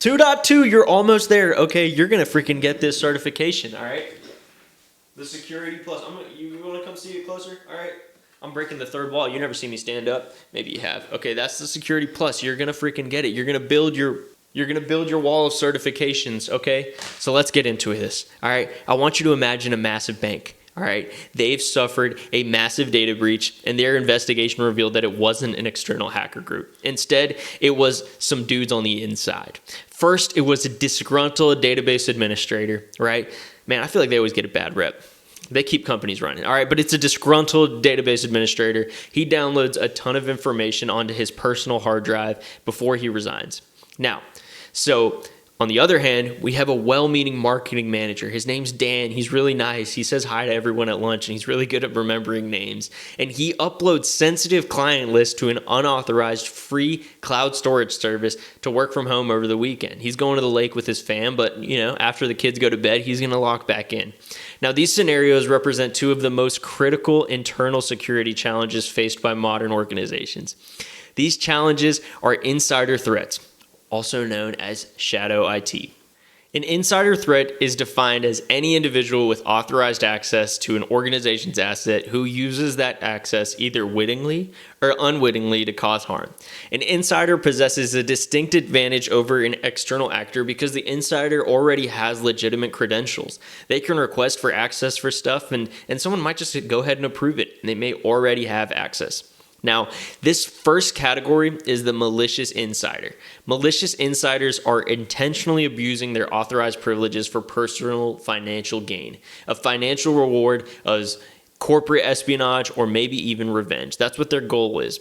2.2, you're almost there. Okay, you're gonna freaking get this certification. All right. The Security Plus. You want to come see it closer? All right. I'm breaking the third wall. You never see me stand up. Maybe you have. Okay, that's the Security Plus. You're gonna freaking get it. You're gonna build your wall of certifications. Okay. So let's get into this. All right. I want you to imagine a massive bank. All right. They've suffered a massive data breach, and their investigation revealed that it wasn't an external hacker group. Instead, it was some dudes on the inside. First, it was a disgruntled database administrator, right? Man, I feel like they always get a bad rep. They keep companies running. All right, but it's a disgruntled database administrator. He downloads a ton of information onto his personal hard drive before he resigns. Now, so on the other hand, we have a well-meaning marketing manager. His name's Dan. He's really nice. He says hi to everyone at lunch, and he's really good at remembering names. And he uploads sensitive client lists to an unauthorized free cloud storage service to work from home over the weekend. He's going to the lake with his fam, but after the kids go to bed, he's going to lock back in. Now, these scenarios represent two of the most critical internal security challenges faced by modern organizations. These challenges are insider threats, also known as shadow IT. An insider threat is defined as any individual with authorized access to an organization's asset who uses that access either wittingly or unwittingly to cause harm. An insider possesses a distinct advantage over an external actor because the insider already has legitimate credentials. They can request for access for stuff, and someone might just go ahead and approve it, and they may already have access. Now, this first category is the malicious insider. Malicious insiders are intentionally abusing their authorized privileges for personal financial gain. A financial reward as corporate espionage or maybe even revenge. That's what their goal is.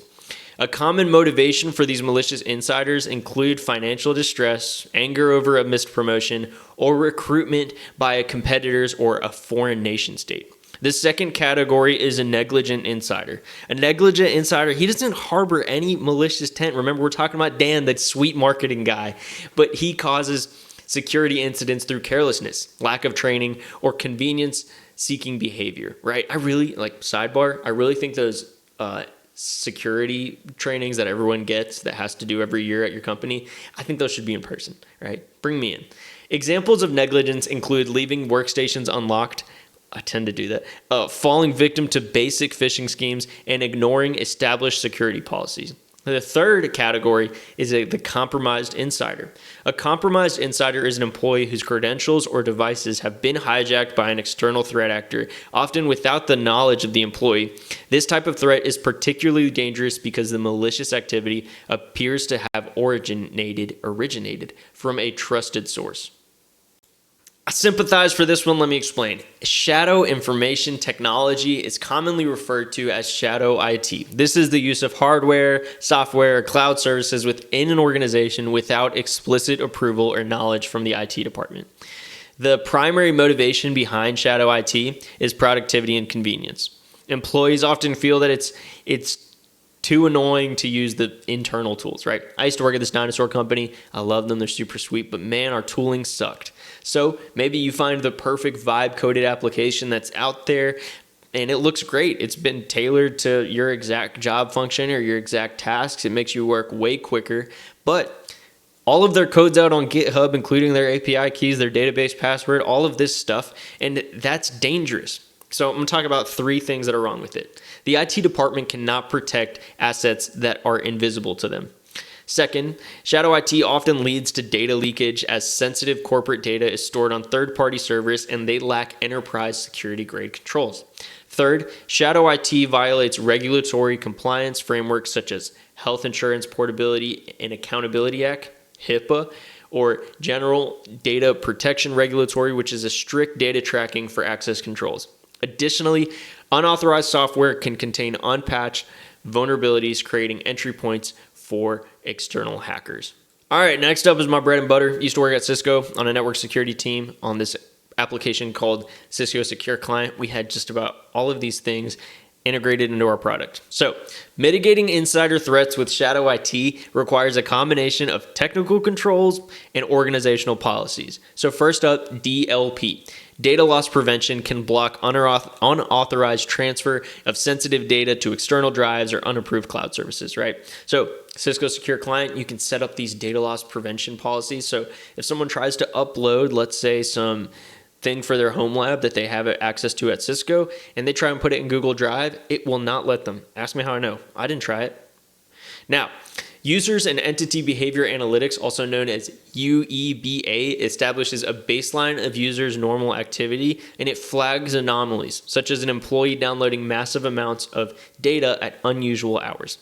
A common motivation for these malicious insiders include financial distress, anger over a missed promotion, or recruitment by a competitor's or a foreign nation state. The second category is a negligent insider. A negligent insider, he doesn't harbor any malicious intent. Remember, we're talking about Dan, the sweet marketing guy, but he causes security incidents through carelessness, lack of training, or convenience-seeking behavior, right? I really think those security trainings that everyone gets that has to do every year at your company, I think those should be in person, right? Bring me in. Examples of negligence include leaving workstations unlocked. I tend to do that. Falling victim to basic phishing schemes and ignoring established security policies. The third category is the compromised insider. A compromised insider is an employee whose credentials or devices have been hijacked by an external threat actor, often without the knowledge of the employee. This type of threat is particularly dangerous because the malicious activity appears to have originated from a trusted source. I sympathize for this one. Let me explain. Shadow information technology is commonly referred to as shadow IT. This is the use of hardware, software, or cloud services within an organization without explicit approval or knowledge from the IT department. The primary motivation behind shadow IT is productivity and convenience. Employees often feel that it's too annoying to use the internal tools, right? I used to work at this dinosaur company. I love them. They're super sweet, but man, our tooling sucked. So maybe you find the perfect vibe-coded application that's out there, and it looks great. It's been tailored to your exact job function or your exact tasks. It makes you work way quicker, but all of their code's out on GitHub, including their API keys, their database password, all of this stuff, and that's dangerous. So I'm going to talk about three things that are wrong with it. The IT department cannot protect assets that are invisible to them. Second, shadow IT often leads to data leakage as sensitive corporate data is stored on third-party servers and they lack enterprise security-grade controls. Third, shadow IT violates regulatory compliance frameworks such as Health Insurance Portability and Accountability Act, HIPAA, or General Data Protection Regulatory, which is a strict data tracking for access controls. Additionally, unauthorized software can contain unpatched vulnerabilities, creating entry points for external hackers. All right, next up is my bread and butter. Used to work at Cisco on a network security team on this application called Cisco Secure Client. We had just about all of these things integrated into our product. So, mitigating insider threats with shadow IT requires a combination of technical controls and organizational policies. So first up, DLP. Data loss prevention can block unauthorized transfer of sensitive data to external drives or unapproved cloud services, right? So Cisco Secure Client, you can set up these data loss prevention policies. So if someone tries to upload, let's say, some thing for their home lab that they have access to at Cisco, and they try and put it in Google Drive, it will not let them. Ask me how I know. I didn't try it. Now, Users and Entity Behavior Analytics, also known as UEBA, establishes a baseline of users' normal activity, and it flags anomalies, such as an employee downloading massive amounts of data at unusual hours.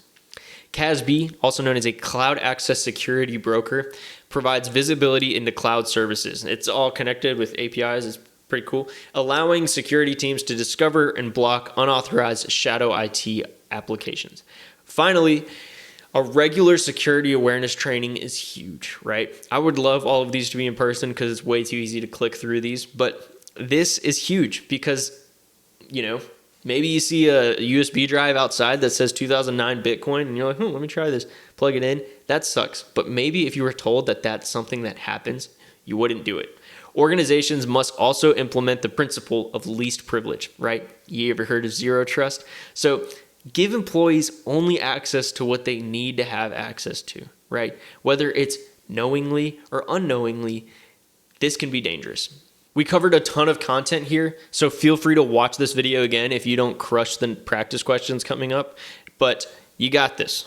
CASB, also known as a Cloud Access Security Broker, provides visibility into cloud services. It's all connected with APIs. It's pretty cool, allowing security teams to discover and block unauthorized shadow IT applications. Finally, a regular security awareness training is huge, right? I would love all of these to be in person because it's way too easy to click through these, but this is huge because, maybe you see a USB drive outside that says 2009 Bitcoin and you're like, let me try this, plug it in. That sucks. But maybe if you were told that that's something that happens, you wouldn't do it. Organizations must also implement the principle of least privilege, right? You ever heard of zero trust? So give employees only access to what they need to have access to, right? Whether it's knowingly or unknowingly, this can be dangerous. We covered a ton of content here, so feel free to watch this video again if you don't crush the practice questions coming up, but you got this.